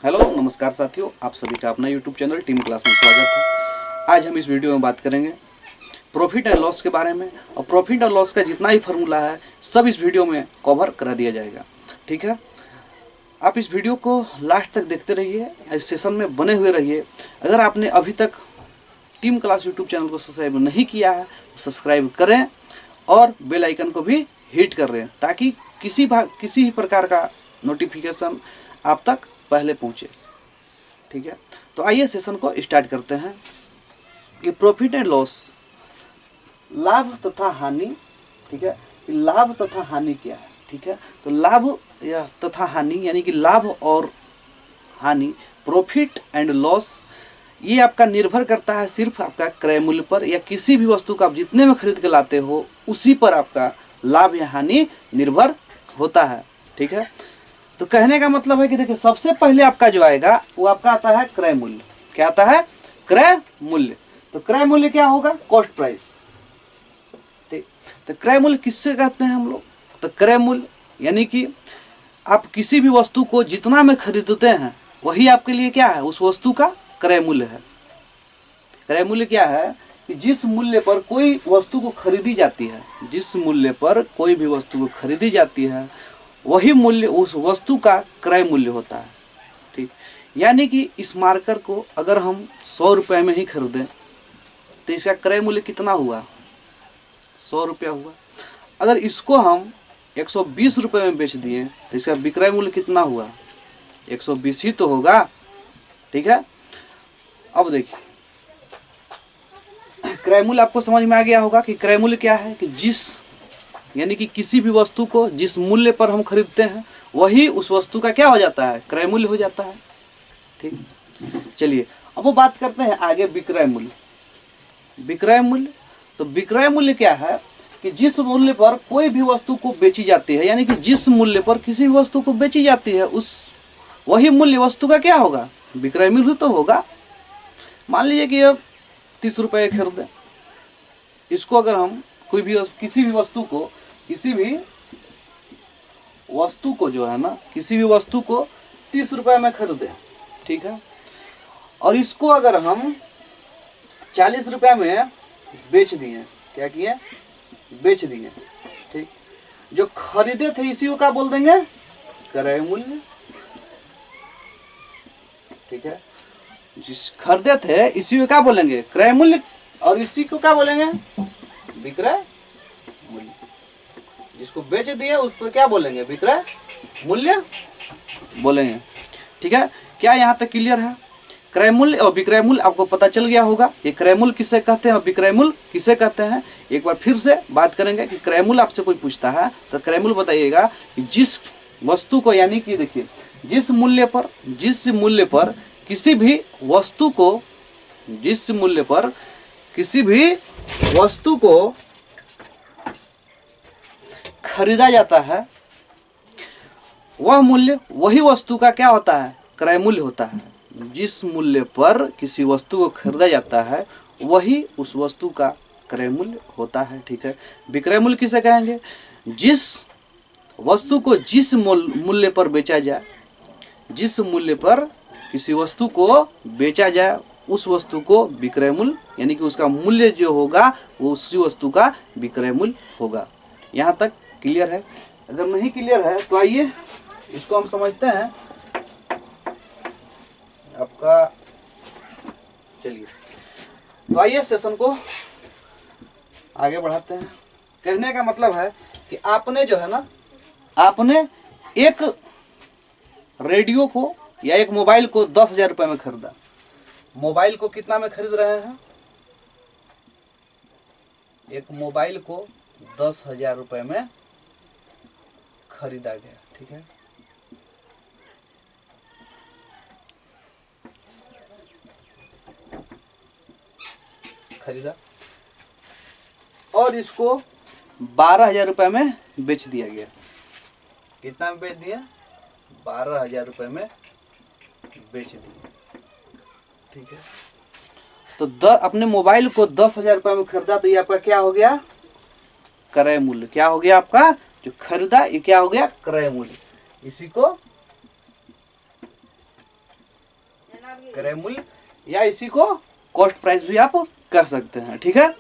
Hello नमस्कार साथियों, आप सभी का अपना यूट्यूब चैनल टीम क्लास में स्वागत है। आज हम इस वीडियो में बात करेंगे प्रॉफिट एंड लॉस के बारे में, और प्रॉफिट और लॉस का जितना ही फार्मूला है सब इस वीडियो में कवर करा दिया जाएगा। ठीक है, आप इस वीडियो को लास्ट तक देखते रहिए, इस सेशन में बने हुए रहिए। अगर आपने अभी तक टीम क्लास यूट्यूब चैनल को सब्सक्राइब नहीं किया है तो सब्सक्राइब करें और बेल आइकन को भी हिट कर दें, ताकि किसी भी प्रकार का नोटिफिकेशन आप तक पहले पहुँचे। ठीक है, तो आइए सेशन को स्टार्ट करते हैं कि प्रॉफिट एंड लॉस, लाभ तथा हानि। ठीक है, लाभ तथा हानि क्या है। ठीक है, तो लाभ या तथा हानि यानी कि लाभ और हानि, प्रॉफिट एंड लॉस, ये आपका निर्भर करता है सिर्फ आपका क्रय मूल्य पर, या किसी भी वस्तु को आप जितने में खरीद के लाते हो उसी पर आपका लाभ या हानि निर्भर होता है। ठीक है, तो कहने का मतलब है कि देखिए, सबसे पहले आपका जो आएगा वो आपका आता है क्रय मूल्य। क्या आता है? क्रय मूल्य। तो क्रय मूल्य क्या होगा? Cost price. ठीक, तो क्रय मूल्य किससे कहते हैं हम लोग? तो क्रय मूल्य यानी कि आप किसी भी वस्तु को जितना में खरीदते हैं वही आपके लिए क्या है? उस वस्तु का क्रय मूल्य है। क्रय मूल्य क्या है कि जिस मूल्य पर कोई वस्तु को खरीदी जाती है, जिस मूल्य पर कोई भी वस्तु को खरीदी जाती है वही मूल्य उस वस्तु का क्रय मूल्य होता है। ठीक, यानी कि इस मार्कर को अगर हम 100 रुपये में ही खरीदें तो इसका क्रय मूल्य कितना हुआ? 100 रुपया हुआ। अगर इसको हम 120 रुपये में बेच दिए तो इसका विक्रय मूल्य कितना हुआ? 120 ही तो होगा। ठीक है, अब देखिए, क्रय मूल्य आपको समझ में आ गया होगा कि क्रय मूल्य क्या है कि यानी कि किसी भी वस्तु को जिस मूल्य पर हम खरीदते हैं वही उस वस्तु का क्या हो जाता है? क्रय मूल्य हो जाता है। ठीक, चलिए अब वो बात करते हैं आगे विक्रय मूल्य। विक्रय मूल्य, तो विक्रय मूल्य क्या है कि जिस मूल्य पर कोई भी वस्तु को बेची जाती है, यानी कि जिस मूल्य पर किसी भी वस्तु को बेची जाती है उस वही मूल्य वस्तु का क्या होगा? विक्रय मूल्य तो होगा। मान लीजिए कि अब 30 रुपये खरीदें, इसको अगर हम किसी भी वस्तु को जो है ना, किसी भी वस्तु को 30 रुपये में खरीदें। ठीक है, और इसको अगर हम 40 रुपये में बेच दिए, क्या किए? बेच दिए। ठीक, जो खरीदे थे इसी को क्या बोल देंगे? क्रय मूल्य। ठीक है, जिस खरीदे थे इसी को क्या बोलेंगे? क्रय मूल्य, और इसी को क्या बोलेंगे? विक्रय मूल्य। जिसको बेच दिए उस पर क्या बोलेंगे? विक्रय मूल्य बोलेंगे। ठीक है, क्या यहाँ तक क्लियर है? क्रय मूल्य और विक्रय मूल्य आपको पता चल गया होगा। ये क्रय मूल्य किसे कहते हैं और विक्रय मूल्य किसे कहते हैं, एक बार फिर से बात करेंगे कि क्रय मूल्य आपसे कोई पूछता है तो क्रय मूल्य बताइएगा कि जिस वस्तु को, यानी कि देखिए, जिस मूल्य पर किसी भी वस्तु को, जिस मूल्य पर किसी भी वस्तु को खरीदा जाता है वह मूल्य वही वस्तु का क्या होता है? क्रय मूल्य होता है। जिस मूल्य पर किसी वस्तु को खरीदा जाता है वही उस वस्तु का क्रय मूल्य होता है। ठीक है, विक्रय मूल्य किसे कहेंगे? जिस वस्तु को जिस मूल्य पर बेचा जाए, जिस मूल्य पर किसी वस्तु को बेचा जाए उस वस्तु को विक्रय मूल्य, यानी कि उसका मूल्य जो होगा वो उसी वस्तु का विक्रय मूल्य होगा। यहाँ तक क्लियर है? अगर नहीं क्लियर है तो आइए इसको हम समझते हैं आपका। चलिए, तो आइए सेशन को आगे बढ़ाते हैं। कहने का मतलब है कि आपने जो है ना, आपने एक रेडियो को या एक मोबाइल को 10,000 रुपये में खरीदा। मोबाइल को कितना में खरीद रहे हैं? एक मोबाइल को 10,000 रुपये में खरीदा गया। ठीक है, खरीदा और इसको 12,000 रुपये में बेच दिया गया। कितना में बेच दिया? 12,000 रुपये में बेच दिया। ठीक है, तो अपने मोबाइल को 10,000 रुपये में खरीदा तो ये आपका क्या हो गया? क्रय मूल्य। क्या हो गया आपका? जो खरीदा ये क्या हो गया? क्रय मूल्य। इसी को क्रय मूल्य, या इसी को कॉस्ट प्राइस भी आप कह सकते हैं। ठीक है,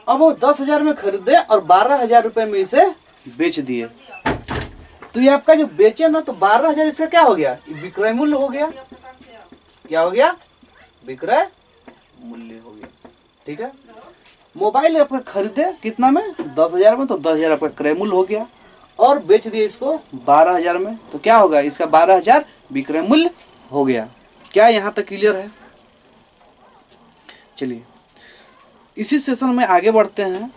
अब वो 10,000 में खरीदे और 12,000 रुपए में इसे बेच दिए, तो ये आपका जो बेचे ना, तो 12,000 इसका क्या हो गया, विक्रय मूल्य हो गया। क्या हो गया, विक्रय मूल्य हो गया। ठीक है, मोबाइल आपका खरीदे कितना में, 10,000 में, तो 10,000 आपका क्रय मूल्य हो गया, और बेच दिए इसको 12,000 में, तो क्या होगा, इसका 12,000 विक्रय मूल्य हो गया। क्या यहाँ तक क्लियर है? चलिए इसी सेशन में आगे बढ़ते हैं।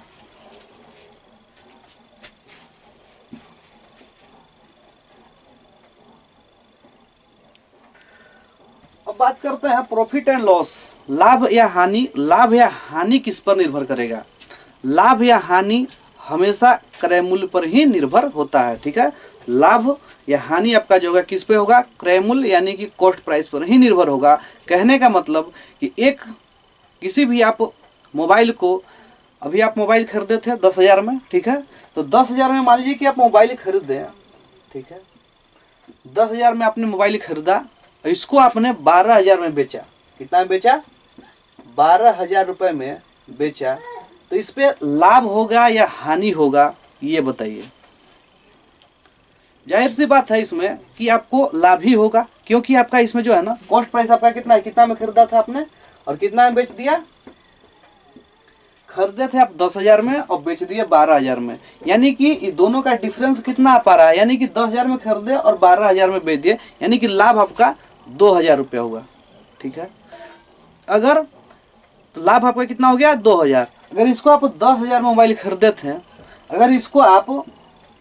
अब बात करते हैं प्रॉफिट एंड लॉस। लाभ या हानि, लाभ या हानि किस पर निर्भर करेगा? लाभ या हानि हमेशा क्रय मूल्य पर ही निर्भर होता है। ठीक है, लाभ या हानि आपका जो होगा किस पे होगा, क्रय मूल्य यानी कि कॉस्ट प्राइस पर ही निर्भर होगा। कहने का मतलब कि एक किसी भी आप मोबाइल को, अभी आप मोबाइल खरीदे थे 10,000 में, ठीक है, तो 10,000 में मान लीजिए कि आप मोबाइल खरीदे, ठीक है, 10,000 में आपने मोबाइल खरीदा, इसको आपने 12,000 में बेचा। कितना में बेचा, 12,000 रुपए में बेचा, तो इस पे लाभ होगा या हानि होगा, ये बताइए। जाहिर सी बात है इसमें कि आपको लाभ ही होगा, क्योंकि आपका इसमें जो है ना कॉस्ट प्राइस आपका कितना है, कितना में खरीदा था आपने और कितना में बेच दिया। खरीदे थे आप 10,000 में और बेच दिए 12,000 में, यानी कि दोनों का डिफरेंस कितना आ पा रहा है, यानी कि 10,000 में खरीदे और 12,000 में बेच दिए, यानी कि लाभ आपका 2,000 रुपया हुआ। ठीक है, अगर तो लाभ आपका कितना हो गया, 2,000। अगर इसको आप 10,000 में मोबाइल खरीदे थे, अगर इसको आप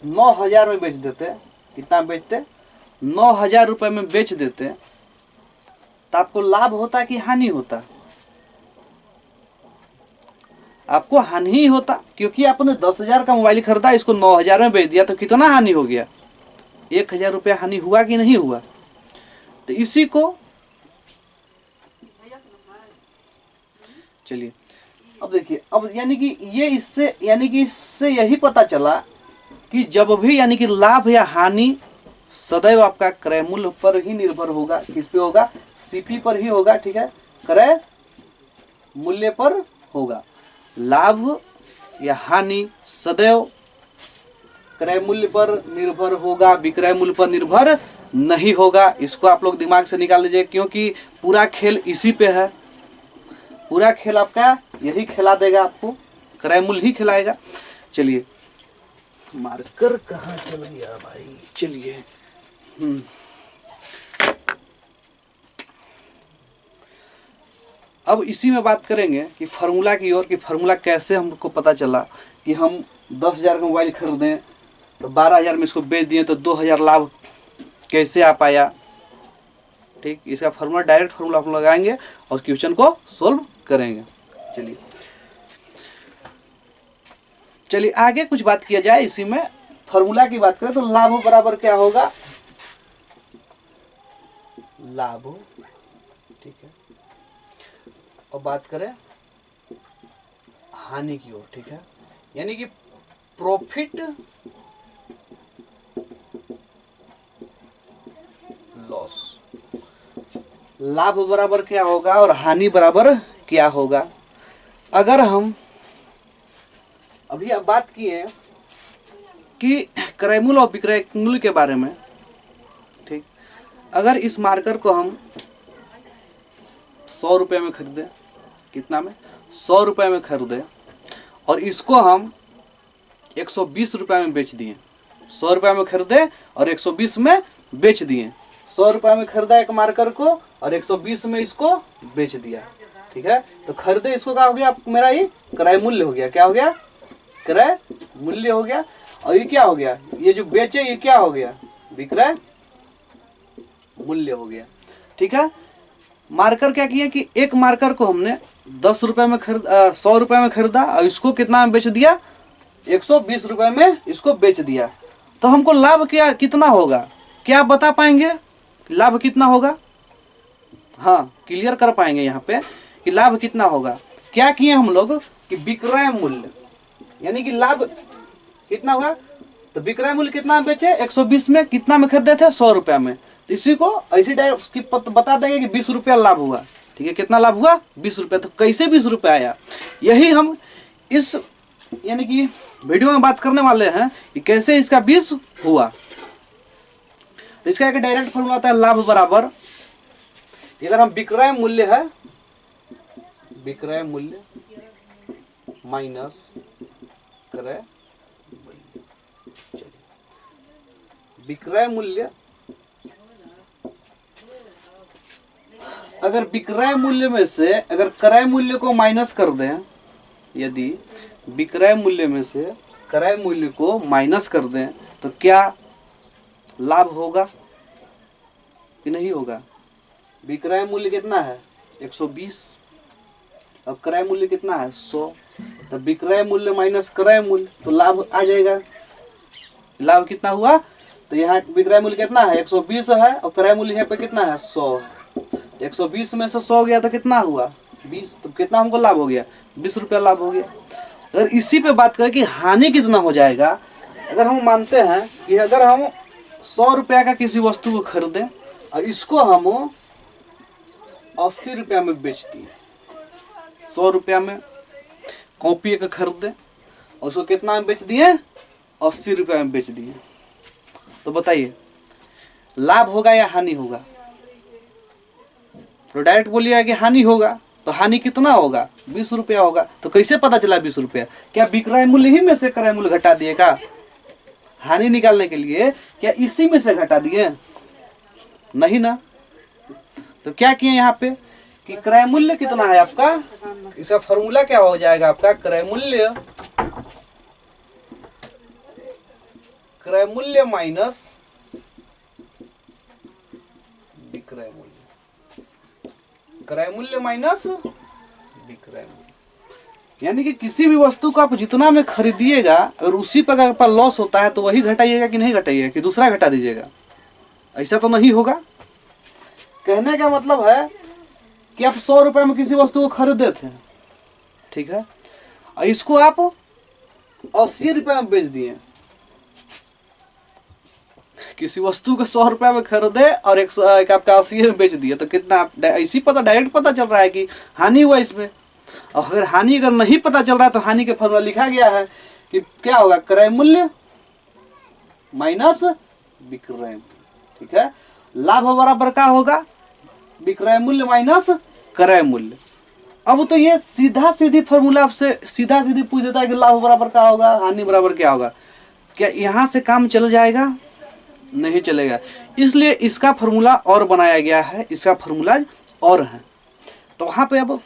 9,000 में बेच देते, कितना बेचते, 9,000 रुपए में बेच देते, तो आपको लाभ होता कि हानि होता? आपको हानि ही होता, क्योंकि आपने 10,000 का मोबाइल खरीदा, इसको 9,000 में बेच दिया, तो कितना हानि हो गया, 1,000 रुपया हानि हुआ कि नहीं हुआ? तो इसी को चलिए अब देखिए, अब यानी कि ये इससे, यानी कि इससे यही पता चला कि जब भी यानी कि लाभ या हानि सदैव आपका क्रय मूल्य पर ही निर्भर होगा। किस पे होगा, सीपी पर ही होगा। ठीक है, क्रय मूल्य पर होगा। लाभ या हानि सदैव क्रय मूल्य पर निर्भर होगा, विक्रय मूल्य पर निर्भर नहीं होगा। इसको आप लोग दिमाग से निकाल लीजिए, क्योंकि पूरा खेल इसी पे है। पूरा खेल आपका यही खिला देगा, आपको क्रय मूल्य ही खिलाएगा। चलिए, मार्कर कहाँ चल गया भाई, चलिए अब इसी में बात करेंगे कि फार्मूला की ओर, कि फार्मूला कैसे हमको पता चला कि हम 10,000 का मोबाइल खरीदें तो 12,000 में इसको बेच दिए, तो 2,000 लाभ कैसे आ पाया। ठीक, इसका फार्मूला, डायरेक्ट फार्मूला हम लगाएंगे और क्वेश्चन को सोल्व करेंगे। चलिए आगे कुछ बात किया जाए। इसी में फार्मूला की बात करें तो लाभ बराबर क्या होगा, लाभ, ठीक है, और बात करें हानि की ओर। ठीक है, यानी कि प्रॉफिट लॉस, लाभ बराबर क्या होगा और हानि बराबर क्या होगा। अगर हम अभी अब बात किए कि क्रय मूल्य और विक्रय मूल्य के बारे में, ठीक, अगर इस मार्कर को हम 100 रुपये में खरीदे, कितना में, 100 रुपये में खरीदे, और इसको हम 120 रुपये में बेच दिए। 100 रुपये में खरीदे और 120 में बेच दिए। 100 रुपये में खरीदा एक मार्कर को और 120 में इसको बेच दिया। ठीक है, तो खरीदे इसको क्या हो गया, मेरा ये क्रय मूल्य हो गया। क्या हो गया, क्रय मूल्य हो गया। और ये क्या हो गया, ये जो बेचे ये क्या हो गया, विक्रय मूल्य हो गया। ठीक है, मार्कर क्या किया कि एक मार्कर को हमने 10 रुपए में 100 रुपए में खरीदा और इसको कितना में बेच दिया, 120 रुपए में इसको बेच दिया। तो हमको लाभ क्या कितना होगा, क्या आप बता पाएंगे लाभ कितना होगा? हाँ, क्लियर कर पाएंगे यहाँ पे कि लाभ कितना होगा। क्या किए हम लोग कि विक्रय मूल्य, यानी कि लाभ कितना हुआ, तो विक्रय मूल्य कितना बेचे, 120 में, कितना में खरीदे थे, 100 रुपया में, तो इसी को ऐसी डायरेक्ट बता देंगे कि 20 रुपया लाभ हुआ। ठीक है, कितना लाभ हुआ? 20 रुपया। तो कैसे 20 रुपया आया, यही हम इस यानी कि वीडियो में बात करने वाले हैं कि कैसे इसका 20 हुआ। तो इसका एक डायरेक्ट फॉर्मूला आता है लाभ बराबर, अगर हम विक्रय मूल्य है, विक्रय मूल्य माइनस क्रय, विक्रय मूल्य, अगर विक्रय मूल्य में से अगर क्रय मूल्य को माइनस कर दें, यदि विक्रय मूल्य में से क्रय मूल्य को माइनस कर दें तो क्या लाभ होगा कि नहीं होगा? विक्रय मूल्य कितना है? 120 और क्रय मूल्य कितना है? 100। तो विक्रय मूल्य माइनस क्रय मूल्य, तो लाभ आ जाएगा। लाभ कितना हुआ? तो यहाँ विक्रय मूल्य कितना है? 120 है और क्रय मूल्य यहाँ पे कितना है? 100 है। 120 में से 100 गया तो कितना हुआ? 20। तो कितना हमको लाभ हो गया? 20 रुपया लाभ हो गया। अगर इसी पे बात करें कि हानि कितना हो जाएगा, अगर हम मानते हैं कि अगर हम 100 रुपया का किसी वस्तु को खरीदें और इसको हम 80 रुपया में बेच दिए, 100 रुपया में कॉपी एक खरीदे और उसको कितना में बेच दिए? 80 रुपया में बेच दिए, तो बताइए लाभ होगा या हानि होगा? तो डायरेक्ट बोलिएगा कि हानि होगा। तो हानि कितना होगा? 20 रुपया होगा। तो कैसे पता चला 20 रुपया? क्या विक्रय मूल्य ही में से क्रय मूल्य घटा दिए का? हानि निकालने के लिए क्या इसी में से घटा दिए? नहीं ना। तो क्या किए यहाँ पे कि क्रय मूल्य कितना है आपका, इसका फॉर्मूला क्या हो जाएगा आपका? क्रय मूल्य माइनस विक्रय मूल्य, क्रय मूल्य माइनस विक्रय मूल्य। यानी कि किसी भी वस्तु को आप जितना में खरीदिएगा, अगर उसी पर अगर आपका लॉस होता है तो वही घटाइएगा कि नहीं घटाइएगा, कि दूसरा घटा दीजिएगा? ऐसा तो नहीं होगा। कहने का मतलब है कि आप 100 रुपए में किसी वस्तु को खरीदे थे, ठीक है, और इसको आप 80 रुपए में बेच दिए। किसी वस्तु को 100 रुपए में खरीदे और एक आपका 80 में बेच दिए, तो कितना ऐसी पता डायरेक्ट पता चल रहा है कि हानि हुआ इसमें। और अगर हानि अगर नहीं पता चल रहा है तो हानि के फॉर्मूला लिखा गया है कि क्या होगा? क्रय मूल्य माइनस विक्रय मूल्य। ठीक है, लाभ बराबर क्या होगा? विक्रय मूल्य माइनस क्रय मूल्य। अब तो ये सीधा सीधी फॉर्मूला आपसे सीधा सीधी पूछ देता है कि लाभ बराबर क्या होगा, हानि बराबर क्या होगा। क्या यहाँ से काम चल जाएगा? नहीं चलेगा। इसलिए इसका फॉर्मूला और बनाया गया है, इसका फॉर्मूला और है। तो वहां पे अब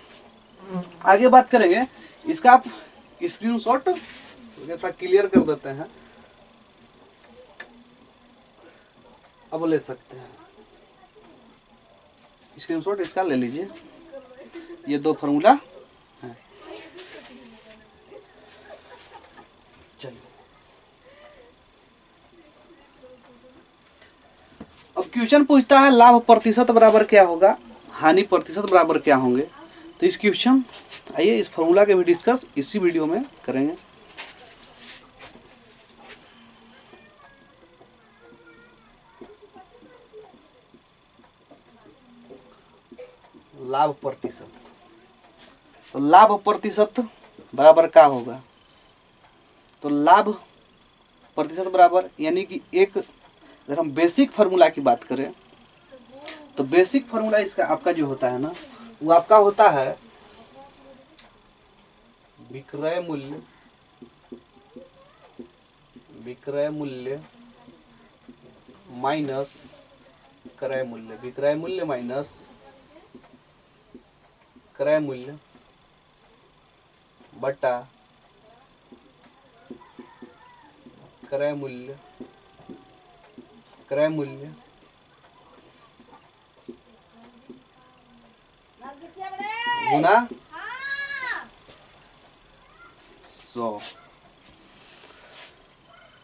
आगे बात करेंगे। इसका आप स्क्रीनशॉट थोड़ा क्लियर कर देते हैं, अब ले सकते हैं स्क्रीनशॉट इसका ले लीजिए। ये दो फॉर्मूला है। चलिए अब क्वेश्चन पूछता है लाभ प्रतिशत बराबर क्या होगा, हानि प्रतिशत बराबर क्या होंगे। तो इस क्वेश्चन आइए इस फॉर्मूला के भी डिस्कस इसी वीडियो में करेंगे। लाभ प्रतिशत, तो लाभ प्रतिशत बराबर क्या होगा? तो लाभ प्रतिशत बराबर यानी कि एक, अगर हम बेसिक फार्मूला की बात करें तो बेसिक फार्मूला इसका आपका जो होता है ना, वो आपका होता है विक्रय मूल्य माइनस क्रय मूल्य, विक्रय मूल्य माइनस क्रय मूल्य बटा क्रय मूल्य गुना 100।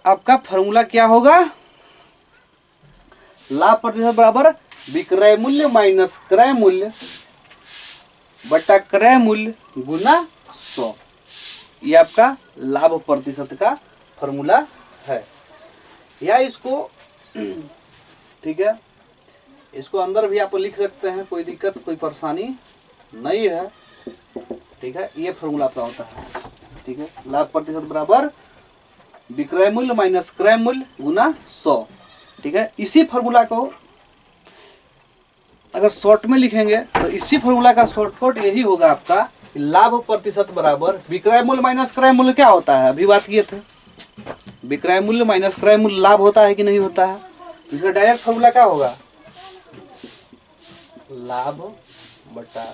आपका फॉर्मूला क्या होगा? लाभ प्रतिशत बराबर विक्रय मूल्य माइनस क्रय मूल्य बटा क्रय मूल्य गुना 100। ये आपका लाभ प्रतिशत का फॉर्मूला है। या इसको ठीक है, इसको अंदर भी आप लिख सकते हैं, कोई दिक्कत कोई परेशानी नहीं है। ठीक है, ये फॉर्मूला आपका होता है। ठीक है, लाभ प्रतिशत बराबर विक्रय मूल्य माइनस क्रय मूल्य गुना 100। ठीक है, इसी फॉर्मूला को अगर शॉर्ट में लिखेंगे तो इसी फॉर्मूला का शॉर्टकट यही होगा आपका, लाभ प्रतिशत बराबर विक्रय मूल्य माइनस क्रय मूल्य क्या होता है, अभी बात किए थे। विक्रय मूल्य माइनस क्रय मूल्य लाभ होता है कि नहीं होता है, तो इसका डायरेक्ट फॉर्मूला क्या होगा, लाभ बटा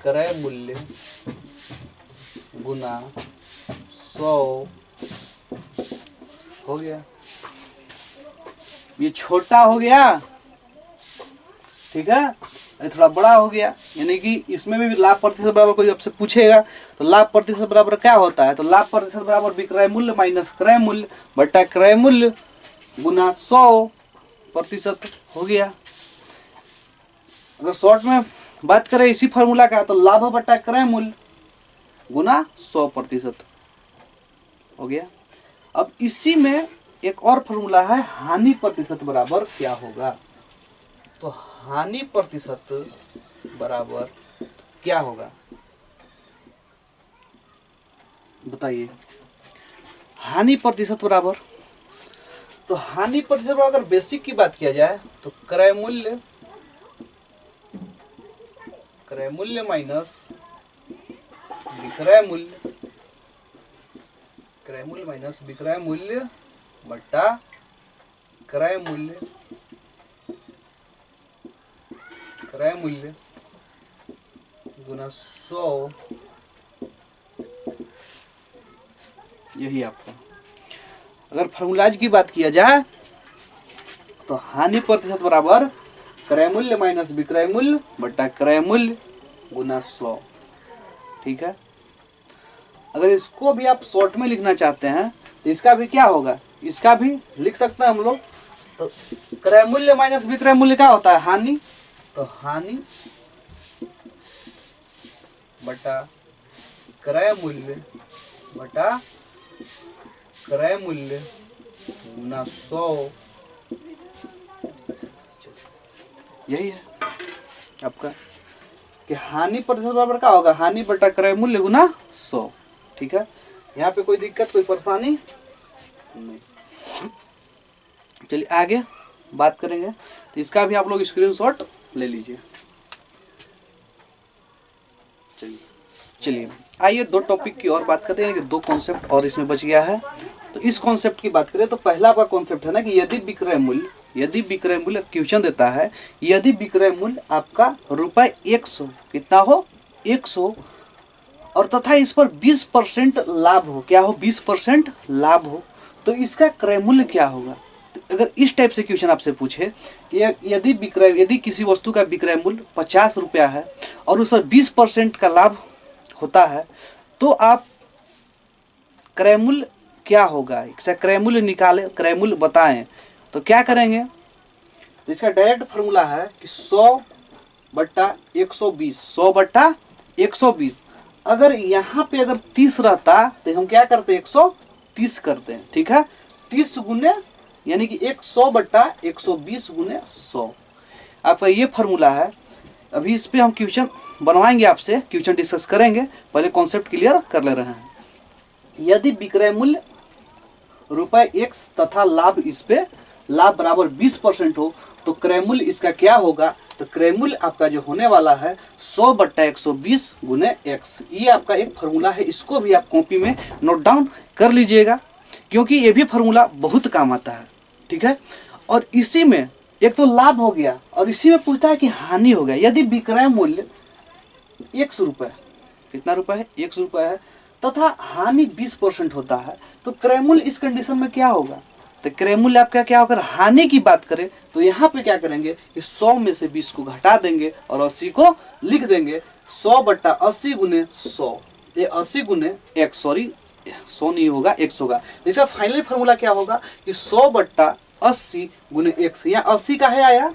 क्रय मूल्य गुना 100 हो गया। ये छोटा हो गया, ठीक है, ये थोड़ा बड़ा हो गया, यानी कि इसमें भी लाभ प्रतिशत बराबर कोई आपसे पूछेगा तो लाभ प्रतिशत बराबर क्या होता है, तो लाभ प्रतिशत बराबर विक्रय मूल्य माइनस क्रय मूल्य बटा क्रय मूल्य गुना 100% हो गया। अगर शॉर्ट में बात करें इसी फॉर्मूला का, तो लाभ बटा क्रय मूल्य गुना 100% हो गया। अब इसी में एक और फॉर्मूला है, हानि प्रतिशत बराबर क्या होगा, तो हानि प्रतिशत बराबर क्या होगा बताइए। हानि प्रतिशत बराबर, तो हानि प्रतिशत बराबर अगर बेसिक की बात किया जाए तो क्रय मूल्य माइनस विक्रय मूल्य, क्रय मूल्य माइनस विक्रय मूल्य बटा क्रय मूल्य गुना 100, यही आपका। अगर फॉर्मूलाज की बात किया जाए तो हानि प्रतिशत बराबर क्रय मूल्य माइनस विक्रय मूल्य बटा क्रय मूल्य गुना 100। ठीक है, अगर इसको भी आप शॉर्ट में लिखना चाहते हैं तो इसका भी क्या होगा, इसका भी लिख सकते हैं हम लोग। तो क्रय मूल्य माइनस विक्रय मूल्य क्या होता है, हानि, तो हानि बटा क्रय मूल्य गुना 100, यही है आपका कि हानि प्रतिशत बराबर क्या होगा, हानि बटा क्रय मूल्य गुना 100। ठीक है, यहाँ पे कोई दिक्कत कोई परेशानी नहीं। चलिए आगे बात करेंगे, तो इसका भी आप लोग स्क्रीनशॉट ले लीजिए। चलिए आइए दो टॉपिक की और बात करते हैं कि दो कॉन्सेप्ट और इसमें बच गया है। तो इस कॉन्सेप्ट की बात करें तो पहला आपका कॉन्सेप्ट है ना कि यदि विक्रय मूल्य क्वेश्चन देता है, यदि विक्रय मूल्य आपका ₹100 कितना हो 100 और तथा इस पर 20% लाभ हो, क्या हो 20% लाभ हो, तो इसका क्रय मूल्य क्या होगा। तो अगर इस टाइप से क्वेश्चन आपसे पूछे कि यदि किसी वस्तु का विक्रय मूल्य 50 रुपया है और उस पर 20% का लाभ होता है, तो आप क्रय मूल्य क्या होगा, इसका क्रय मूल्य निकालें, क्रय मूल्य बताएं, तो क्या करेंगे। तो इसका डायरेक्ट फॉर्मूला है कि 100 बटा 120। अगर यहाँ पे अगर 30 रहता तो हम क्या करते, 130 करते हैं। ठीक है, 30 गुने यानी कि 100 बटा 120 गुने 100 आपका ये फॉर्मूला है। अभी इस पे हम क्वेश्चन बनवाएंगे, आपसे क्वेश्चन डिस्कस करेंगे, पहले कॉन्सेप्ट क्लियर कर ले रहे हैं। यदि विक्रय मूल्य ₹X तथा लाभ इस पे लाभ बराबर 20% हो, तो क्रय मूल्य इसका क्या होगा, तो क्रय मूल्य आपका जो होने वाला है 100 बटा 120 गुने x। ये आपका एक फॉर्मूला है, इसको भी आप कॉपी में नोट डाउन कर लीजिएगा, क्योंकि ये भी फॉर्मूला बहुत काम आता है। ठीक है, और इसी में एक तो लाभ हो गया और इसी में पूछता है कि हानि हो गया। यदि विक्रय मूल्य 100 रुपये, कितना रुपए है 100 रुपये है, तथा हानि 20% होता है, तो क्रय मूल्य इस कंडीशन में क्या होगा, तो क्रय मूल्य आपका क्या होगा। हानि की बात करें तो यहाँ पे क्या करेंगे कि 100 में से 20 को घटा देंगे और 80 को लिख देंगे। 100 बटा 80 गुने 100, ये 80 गुने x, सॉरी 100 नहीं होगा 100 होगा। तो इसका फाइनल फॉर्मूला क्या होगा कि 100 बटा 80 गुने x। यहाँ 80 का है आया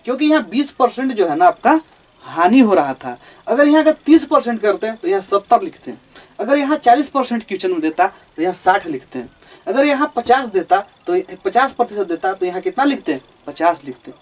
क्योंकि यहाँ 20% जो है ना आपका हानि हो रहा था। अगर यहाँ का 30% करते हैं तो यहाँ 70 लिखते हैं, अगर यहाँ 40% क्वेश्चन में देता तो यहाँ 60 लिखते हैं। अगर यहाँ 50 देता तो 50% देता तो यहाँ कितना लिखते हैं, 50 लिखते।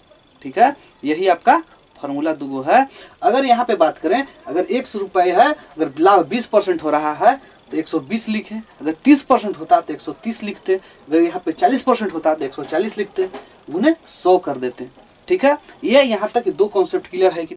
ठीक है, यही आपका फॉर्मूला दुगो है। अगर यहाँ पे बात करें, अगर 100 रुपये है, अगर लाभ 20% हो रहा है तो 120 लिखे, अगर 30% होता तो 130 लिखते, अगर यहाँ पे 40% होता तो 140 लिखते, गुने 100 कर देते। ठीक है, ये यहाँ तक दो कॉन्सेप्ट क्लियर है कि